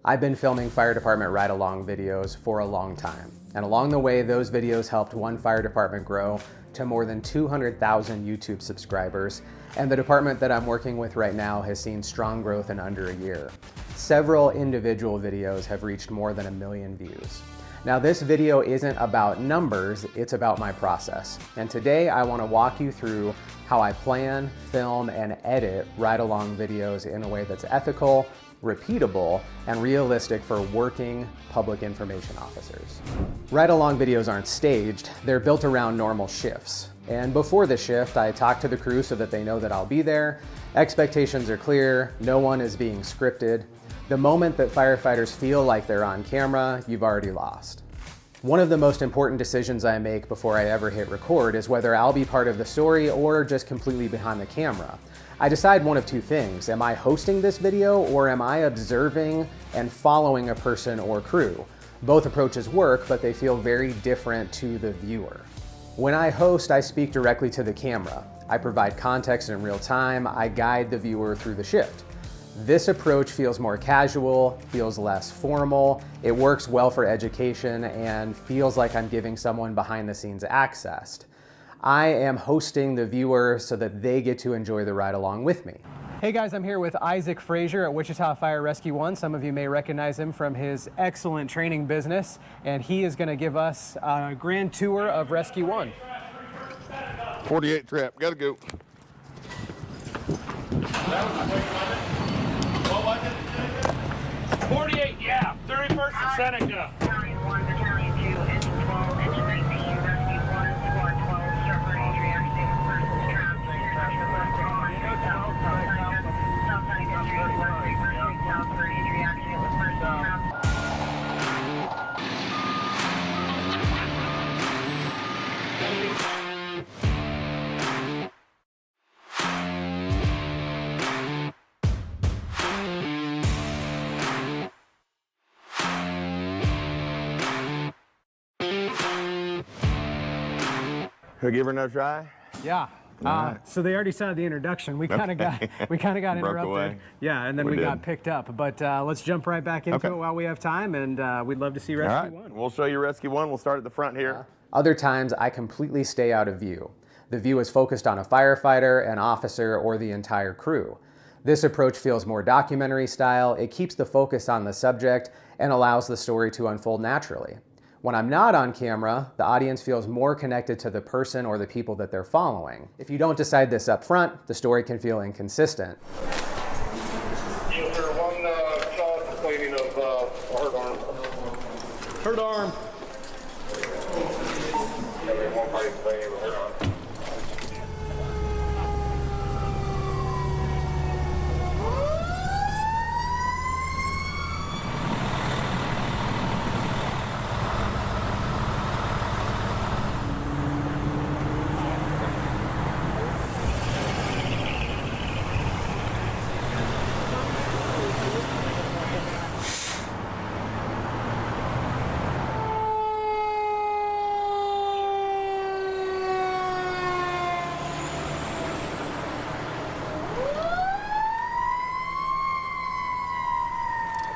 I've been filming fire department ride-along videos for a long time. And along the way, those videos helped one fire department grow to more than 200,000 YouTube subscribers. And the department that I'm working with right now has seen strong growth in under a year. Several individual videos have reached more than 1 million views. Now this video isn't about numbers, it's about my process. And today I want to walk you through how I plan, film, and edit ride-along videos in a way that's ethical, repeatable, and realistic for working public information officers. Ride-along videos aren't staged, they're built around normal shifts. And before the shift, I talk to the crew so that they know that I'll be there. Expectations are clear, no one is being scripted. The moment that firefighters feel like they're on camera, you've already lost. One of the most important decisions I make before I ever hit record is whether I'll be part of the story or just completely behind the camera. I decide one of two things. Am I hosting this video or am I observing and following a person or crew? Both approaches work, but they feel very different to the viewer. When I host, I speak directly to the camera. I provide context in real time. I guide the viewer through the shift. This approach feels more casual, feels less formal, it works well for education, and feels like I'm giving someone behind the scenes access. I am hosting the viewer so that they get to enjoy the ride along with me. Hey guys, I'm here with Isaac Frazier at Wichita Fire Rescue 1. Some of you may recognize him from his excellent training business, and he is going to give us a grand tour of Rescue 1. 48 trap, gotta go. 48, yeah. 31st and Seneca. Battalion 1, Battalion 2, Engine 12, Engine 19, Rescue 1, Squad 12, start for entry, accident, persons trapped, intersection left and on, south side entry, left reversing, south for entry, accident with persons trapped. Can we give her another try? Yeah. So they already saw the introduction. We kind of got interrupted. Away. Yeah, and then we got picked up. But let's jump right back into it while we have time, and we'd love to see Rescue 1. We'll show you Rescue 1. We'll start at the front here. Other times, I completely stay out of view. The view is focused on a firefighter, an officer, or the entire crew. This approach feels more documentary style. It keeps the focus on the subject and allows the story to unfold naturally. When I'm not on camera, the audience feels more connected to the person or the people that they're following. If you don't decide this up front, the story can feel inconsistent. Yes, sir. One child complaining of a hurt arm. Hurt arm. Yeah, we have one party complaining of a hurt arm.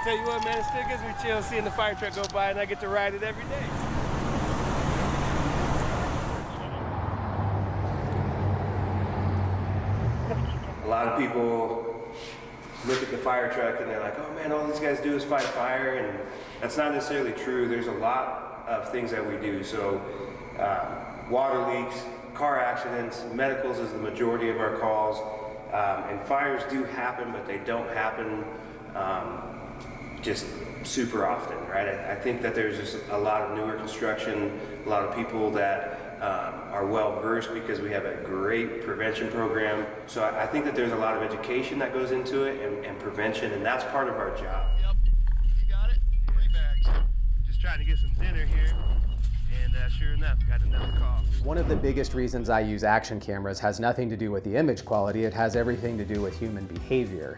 Tell you what, man, it still gives me chills seeing the fire truck go by, and I get to ride it every day. A lot of people look at the fire truck and they're like, oh man, all these guys do is fight fire, and that's not necessarily true. There's a lot of things that we do. So water leaks, car accidents, medicals is the majority of our calls, and fires do happen, but they don't happen just super often, right? I think that there's just a lot of newer construction, a lot of people that are well versed because we have a great prevention program. So I think that there's a lot of education that goes into it and prevention, and that's part of our job. Yep, you got it. 3 bags. Just trying to get some dinner here, and sure enough, got another call. One of the biggest reasons I use action cameras has nothing to do with the image quality, it has everything to do with human behavior.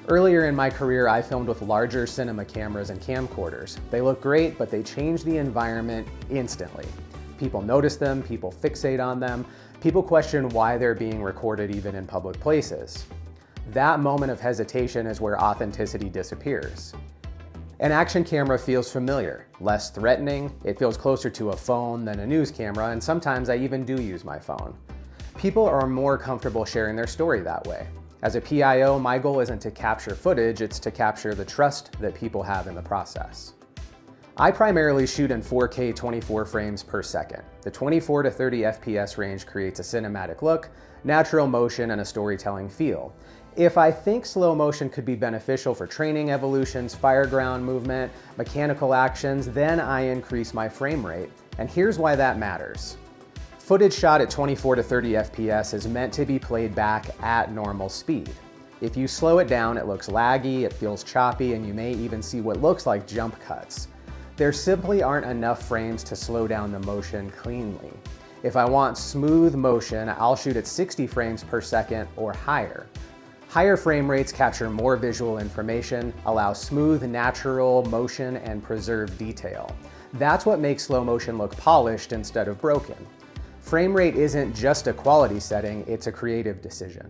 Earlier in my career, I filmed with larger cinema cameras and camcorders. They look great, but they change the environment instantly. People notice them, people fixate on them, people question why they're being recorded even in public places. That moment of hesitation is where authenticity disappears. An action camera feels familiar, less threatening, it feels closer to a phone than a news camera, and sometimes I even do use my phone. People are more comfortable sharing their story that way. As a PIO, my goal isn't to capture footage, it's to capture the trust that people have in the process. I primarily shoot in 4K 24 frames per second. The 24 to 30 FPS range creates a cinematic look, natural motion, and a storytelling feel. If I think slow motion could be beneficial for training evolutions, fireground movement, mechanical actions, then I increase my frame rate. And here's why that matters. Footage shot at 24 to 30 FPS is meant to be played back at normal speed. If you slow it down, it looks laggy, it feels choppy, and you may even see what looks like jump cuts. There simply aren't enough frames to slow down the motion cleanly. If I want smooth motion, I'll shoot at 60 frames per second or higher. Higher frame rates capture more visual information, allow smooth, natural motion, and preserve detail. That's what makes slow motion look polished instead of broken. Frame rate isn't just a quality setting, it's a creative decision.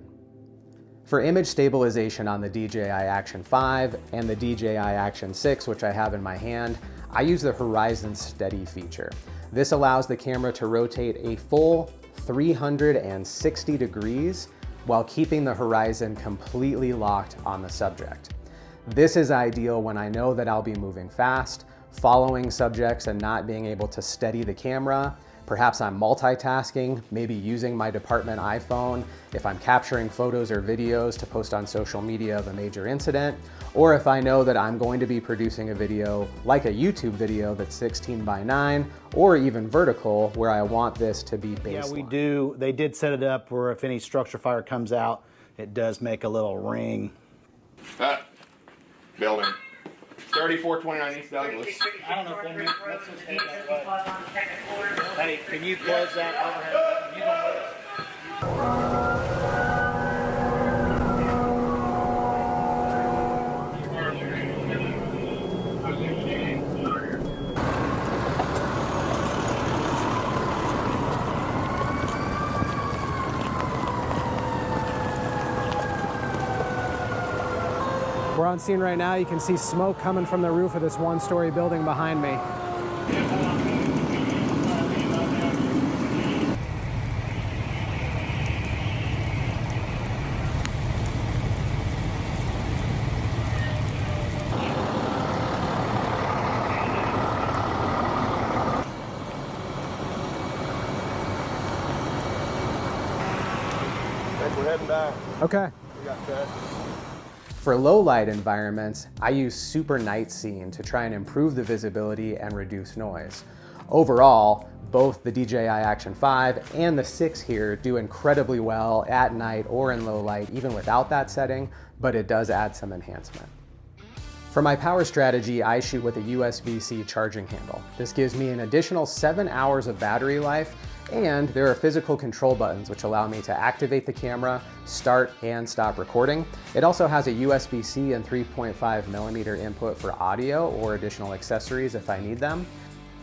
For image stabilization on the DJI Action 5 and the DJI Action 6, which I have in my hand, I use the Horizon Steady feature. This allows the camera to rotate a full 360 degrees while keeping the horizon completely locked on the subject. This is ideal when I know that I'll be moving fast, following subjects and not being able to steady the camera. Perhaps I'm multitasking, maybe using my department iPhone if I'm capturing photos or videos to post on social media of a major incident, or if I know that I'm going to be producing a video like a YouTube video that's 16:9 or even vertical where I want this to be baseline. Yeah, we do. They did set it up where if any structure fire comes out, it does make a little ring. Building. 3429 East Douglas. I don't know if let's just take that way. Hey, can you close that overhead? You don't We're on scene right now. You can see smoke coming from the roof of this one-story building behind me. I think we're heading back. Okay. We got set. For low light environments, I use super night scene to try and improve the visibility and reduce noise. Overall, both the DJI Action 5 and the 6 here do incredibly well at night or in low light, even without that setting, but it does add some enhancement. For my power strategy, I shoot with a USB-C charging handle. This gives me an additional 7 hours of battery life, and there are physical control buttons which allow me to activate the camera, start and stop recording. It also has a USB-C and 3.5mm input for audio or additional accessories if I need them.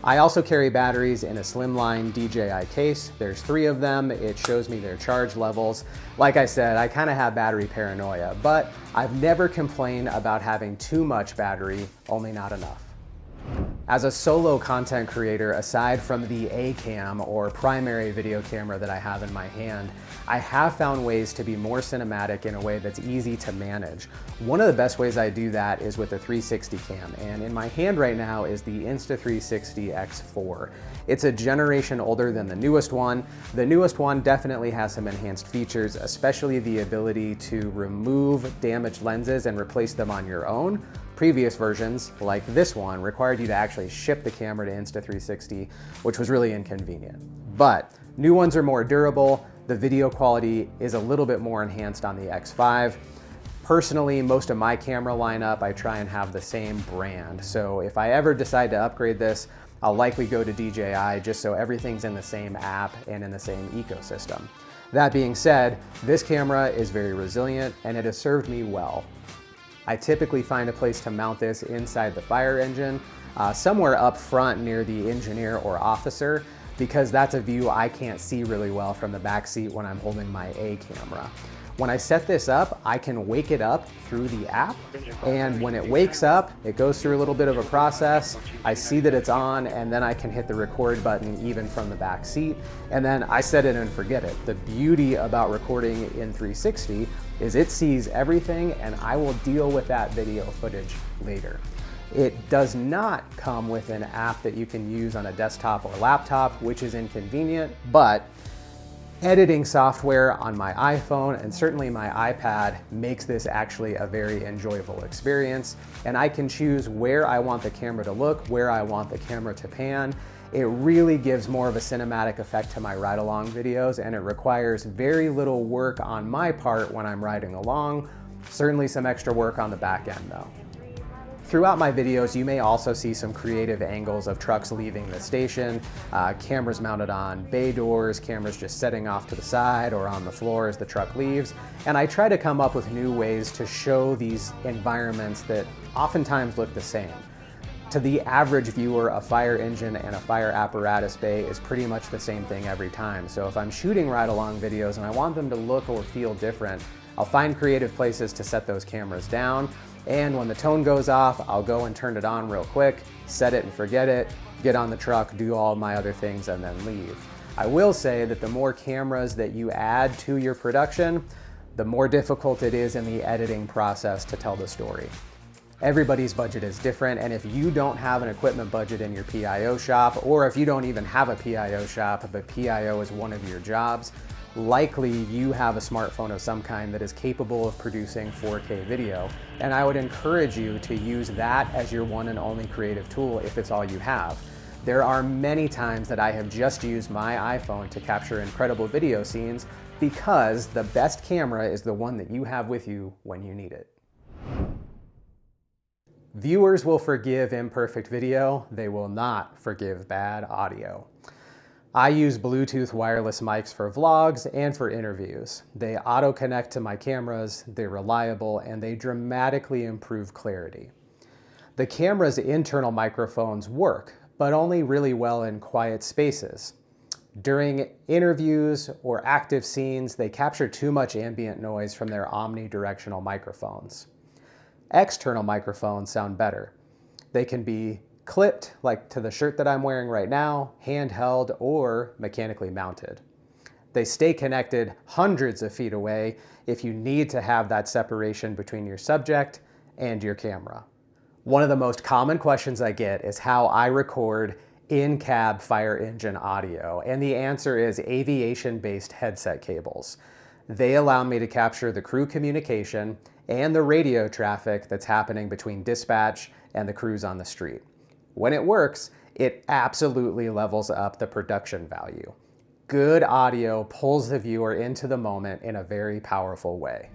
I also carry batteries in a slimline DJI case. There's 3 of them. It shows me their charge levels. Like I said, I kind of have battery paranoia, but I've never complained about having too much battery, only not enough. As a solo content creator, aside from the A-cam or primary video camera that I have in my hand, I have found ways to be more cinematic in a way that's easy to manage. One of the best ways I do that is with a 360 cam, and in my hand right now is the Insta360 X4. It's a generation older than the newest one. The newest one definitely has some enhanced features, especially the ability to remove damaged lenses and replace them on your own. Previous versions, like this one, required you to actually ship the camera to Insta360, which was really inconvenient. But new ones are more durable. The video quality is a little bit more enhanced on the X5. Personally, most of my camera lineup, I try and have the same brand. So if I ever decide to upgrade this, I'll likely go to DJI just so everything's in the same app and in the same ecosystem. That being said, this camera is very resilient and it has served me well. I typically find a place to mount this inside the fire engine, somewhere up front near the engineer or officer, because that's a view I can't see really well from the back seat when I'm holding my A camera. When I set this up, I can wake it up through the app, and when it wakes up, it goes through a little bit of a process. I see that it's on, and then I can hit the record button even from the back seat, and then I set it and forget it. The beauty about recording in 360 is it sees everything, and I will deal with that video footage later. It does not come with an app that you can use on a desktop or laptop, which is inconvenient, but editing software on my iPhone and certainly my iPad makes this actually a very enjoyable experience. And I can choose where I want the camera to look, where I want the camera to pan. It really gives more of a cinematic effect to my ride-along videos, and it requires very little work on my part when I'm riding along. Certainly some extra work on the back end though. Throughout my videos, you may also see some creative angles of trucks leaving the station, cameras mounted on bay doors, cameras just setting off to the side or on the floor as the truck leaves. And I try to come up with new ways to show these environments that oftentimes look the same. To the average viewer, a fire engine and a fire apparatus bay is pretty much the same thing every time. So if I'm shooting ride-along videos and I want them to look or feel different, I'll find creative places to set those cameras down. And when the tone goes off, I'll go and turn it on real quick, set it and forget it, get on the truck, do all my other things, and then leave. I will say that the more cameras that you add to your production, the more difficult it is in the editing process to tell the story. Everybody's budget is different, and if you don't have an equipment budget in your PIO shop, or if you don't even have a PIO shop, but PIO is one of your jobs, likely you have a smartphone of some kind that is capable of producing 4K video. And I would encourage you to use that as your one and only creative tool if it's all you have. There are many times that I have just used my iPhone to capture incredible video scenes because the best camera is the one that you have with you when you need it. Viewers will forgive imperfect video, they will not forgive bad audio. I use Bluetooth wireless mics for vlogs and for interviews. They auto-connect to my cameras, they're reliable, and they dramatically improve clarity. The camera's internal microphones work, but only really well in quiet spaces. During interviews or active scenes, they capture too much ambient noise from their omnidirectional microphones. External microphones sound better. They can be clipped, like to the shirt that I'm wearing right now, handheld, or mechanically mounted. They stay connected hundreds of feet away if you need to have that separation between your subject and your camera. One of the most common questions I get is how I record in-cab fire engine audio, and the answer is aviation-based headset cables. They allow me to capture the crew communication and the radio traffic that's happening between dispatch and the crews on the street. When it works, it absolutely levels up the production value. Good audio pulls the viewer into the moment in a very powerful way.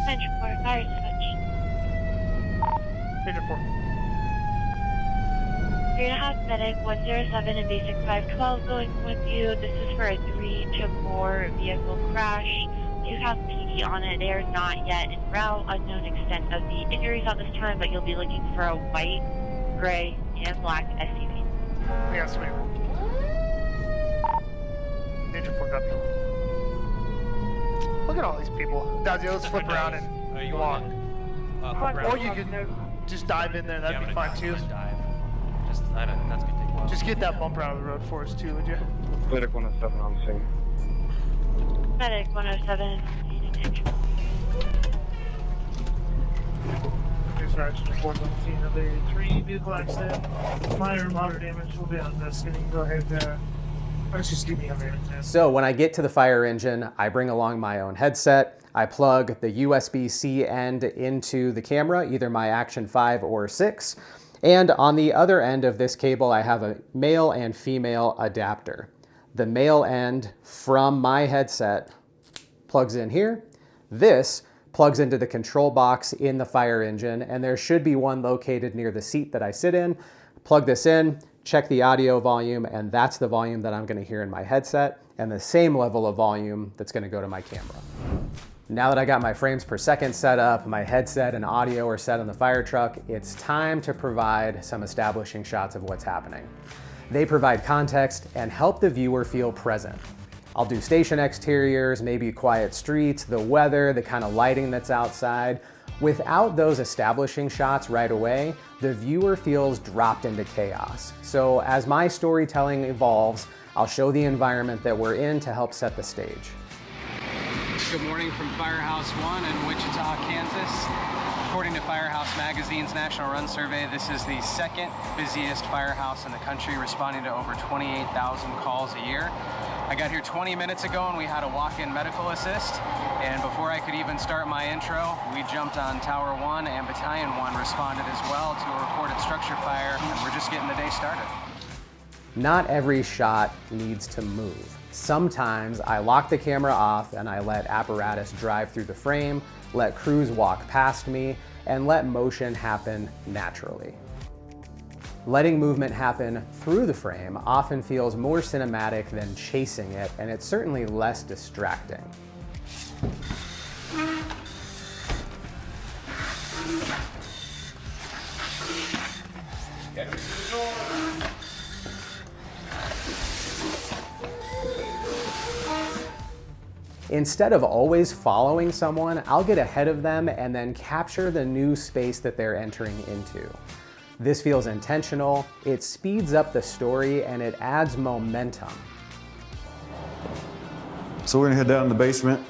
Central Florida Fire Dispatch. Major 4. You're gonna have medic 107 and basic 512 going with you. This is for a 3 to 4 vehicle crash. You have PD on it. They are not yet en route. Unknown extent of the injuries at this time, but you'll be looking for a white, gray, and black SUV. Yeah, sweet. Major 4 copy. Look at all these people. Dazzy, let's flip around and walk. Or you could just dive in there. That'd be fine too. That's gonna take a while. Just get that bumper out of the road for us too, would you? Medic 107 on the scene. Medic 107. Dispatch reports on the scene of a 3 vehicle accident. Minor or moderate damage will be investigating. Go ahead. Let's just give me a minute. So when I get to the fire engine, I bring along my own headset. I plug the USB-C end into the camera, either my Action 5 or 6. And on the other end of this cable, I have a male and female adapter. The male end from my headset plugs in here. This plugs into the control box in the fire engine, and there should be one located near the seat that I sit in. Plug this in, check the audio volume, and that's the volume that I'm going to hear in my headset, and the same level of volume that's going to go to my camera. Now that I got my frames per second set up, my headset and audio are set on the fire truck, it's time to provide some establishing shots of what's happening. They provide context and help the viewer feel present. I'll do station exteriors, maybe quiet streets, the weather, the kind of lighting that's outside. Without those establishing shots right away, the viewer feels dropped into chaos. So as my storytelling evolves, I'll show the environment that we're in to help set the stage. Good morning from Firehouse 1 in Wichita, Kansas. According to Firehouse Magazine's National Run Survey, this is the second busiest firehouse in the country, responding to over 28,000 calls a year. I got here 20 minutes ago and we had a walk-in medical assist. And before I could even start my intro, we jumped on Tower 1 and Battalion 1 responded as well to a reported structure fire, and we're just getting the day started. Not every shot needs to move. Sometimes I lock the camera off and I let apparatus drive through the frame, let crews walk past me, and let motion happen naturally. Letting movement happen through the frame often feels more cinematic than chasing it, and it's certainly less distracting. Instead of always following someone, I'll get ahead of them and then capture the new space that they're entering into. This feels intentional, it speeds up the story, and it adds momentum. So we're gonna head down in the basement.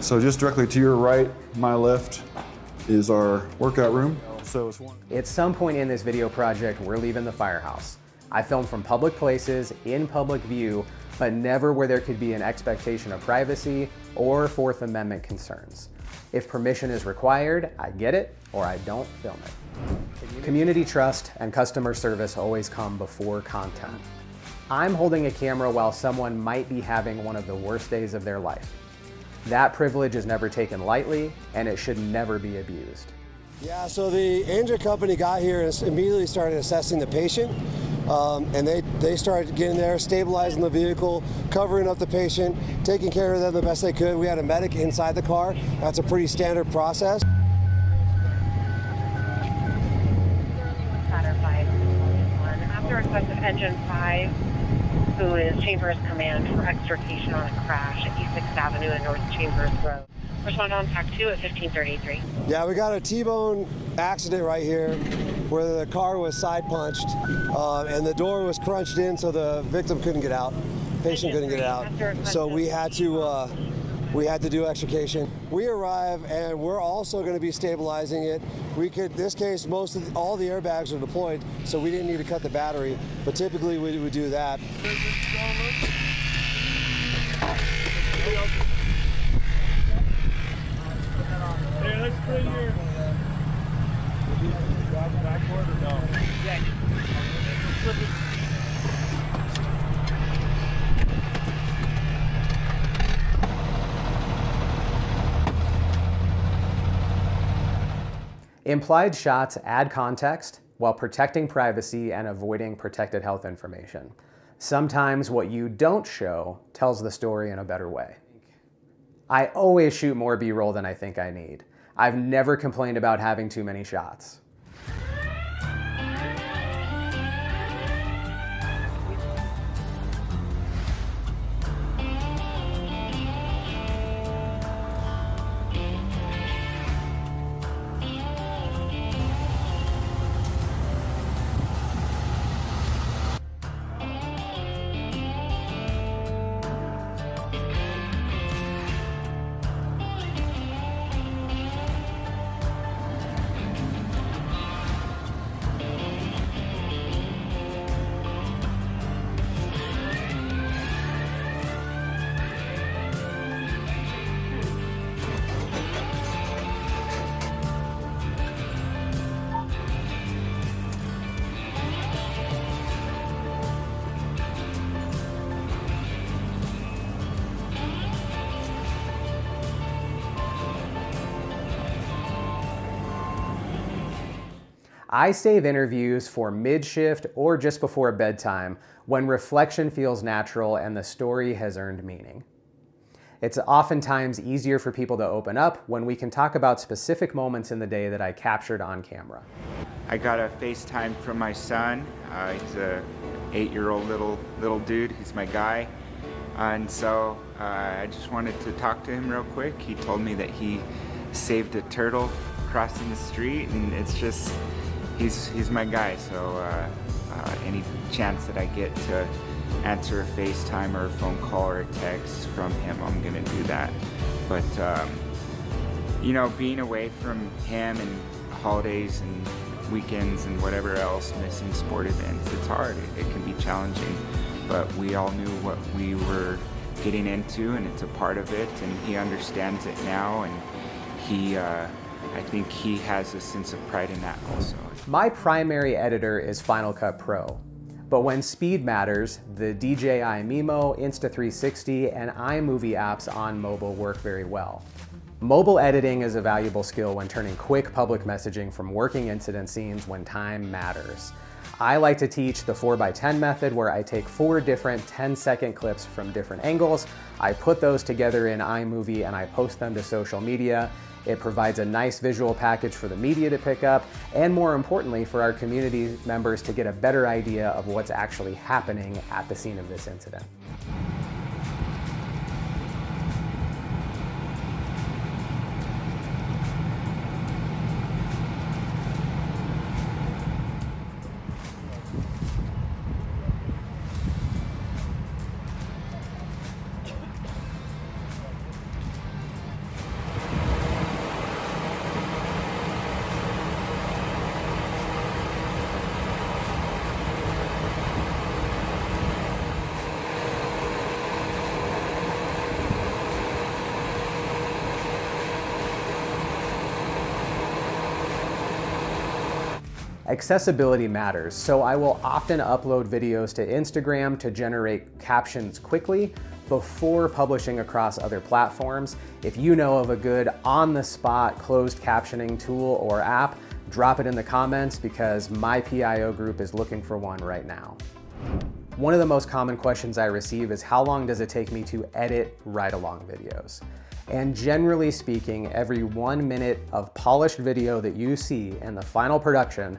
So just directly to your right, my left, is our workout room. So At some point in this video project, we're leaving the firehouse. I film from public places, in public view, but never where there could be an expectation of privacy or Fourth Amendment concerns. If permission is required, I get it, or I don't film it. Community trust and customer service always come before content. I'm holding a camera while someone might be having one of the worst days of their life. That privilege is never taken lightly, and it should never be abused. Yeah, so the engine company got here and immediately started assessing the patient. And they started getting there, stabilizing the vehicle, covering up the patient, taking care of them the best they could. We had a medic inside the car. That's a pretty standard process. After request of Engine 5, who is Chambers Command for extrication on a crash at East 6th Avenue and North Chambers Road. Respond on TAC 2 at 1533. Yeah, we got a T-bone accident right here where the car was side punched and the door was crunched in so the victim couldn't get out, patient couldn't get out. So we had to do extrication. We arrive and we're also going to be stabilizing it. This case, all the airbags are deployed, so we didn't need to cut the battery, but typically we would do that. Hey, let's bring your... Backward or no? Yeah. Implied shots add context while protecting privacy and avoiding protected health information. Sometimes what you don't show tells the story in a better way. I always shoot more B-roll than I think I need. I've never complained about having too many shots. I save interviews for mid-shift or just before bedtime when reflection feels natural and the story has earned meaning. It's oftentimes easier for people to open up when we can talk about specific moments in the day that I captured on camera. I got a FaceTime from my son. He's a 8-year-old little dude. He's my guy. And so I just wanted to talk to him real quick. He told me that he saved a turtle crossing the street, and it's just, he's my guy. So any chance that I get to answer a FaceTime or a phone call or a text from him, I'm gonna do that. But you know, being away from him and holidays and weekends and whatever else, missing sport events, it's hard. It can be challenging, but we all knew what we were getting into, and it's a part of it, and he understands it now, and he I think he has a sense of pride in that also. My primary editor is Final Cut Pro, but when speed matters, the DJI Mimo, Insta360, and iMovie apps on mobile work very well. Mobile editing is a valuable skill when turning quick public messaging from working incident scenes when time matters. I like to teach the 4x10 method, where I take 4 different 10-second clips from different angles. I put those together in iMovie and I post them to social media. It provides a nice visual package for the media to pick up, and more importantly, for our community members to get a better idea of what's actually happening at the scene of this incident. Accessibility matters, so I will often upload videos to Instagram to generate captions quickly before publishing across other platforms. If you know of a good on-the-spot closed captioning tool or app, drop it in the comments, because my PIO group is looking for one right now. One of the most common questions I receive is, how long does it take me to edit ride-along videos? And generally speaking, every 1 minute of polished video that you see in the final production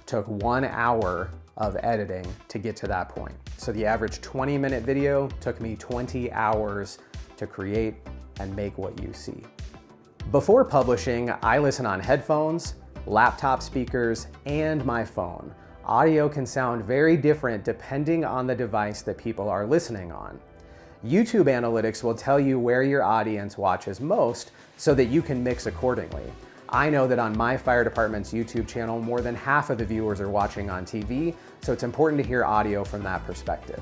took 1 hour of editing to get to that point. So the average 20-minute video took me 20 hours to create and make what you see. Before publishing, I listen on headphones, laptop speakers, and my phone. Audio can sound very different depending on the device that people are listening on. YouTube analytics will tell you where your audience watches most so that you can mix accordingly. I know that on my fire department's YouTube channel, more than half of the viewers are watching on TV, so it's important to hear audio from that perspective.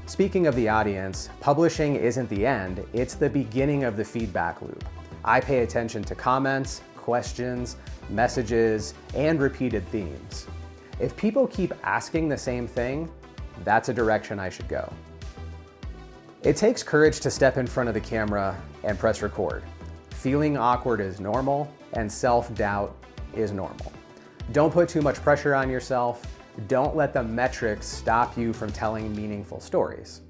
Speaking of the audience, publishing isn't the end, it's the beginning of the feedback loop. I pay attention to comments, questions, messages, and repeated themes. If people keep asking the same thing, that's a direction I should go. It takes courage to step in front of the camera and press record. Feeling awkward is normal, and self-doubt is normal. Don't put too much pressure on yourself. Don't let the metrics stop you from telling meaningful stories.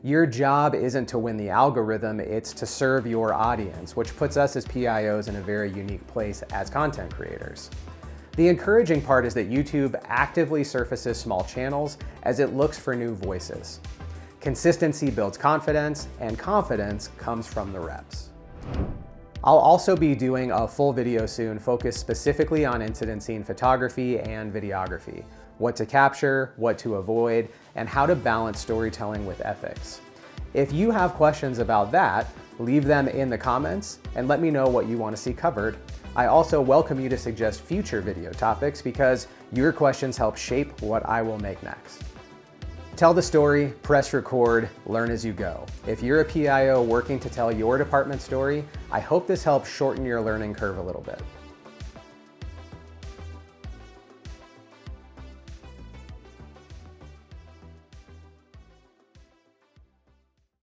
Your job isn't to win the algorithm, it's to serve your audience, which puts us as PIOs in a very unique place as content creators. The encouraging part is that YouTube actively surfaces small channels as it looks for new voices. Consistency builds confidence, and confidence comes from the reps. I'll also be doing a full video soon focused specifically on incident scene photography and videography, what to capture, what to avoid, and how to balance storytelling with ethics. If you have questions about that, leave them in the comments and let me know what you want to see covered. I also welcome you to suggest future video topics, because your questions help shape what I will make next. Tell the story, press record, learn as you go. If you're a PIO working to tell your department story, I hope this helps shorten your learning curve a little bit.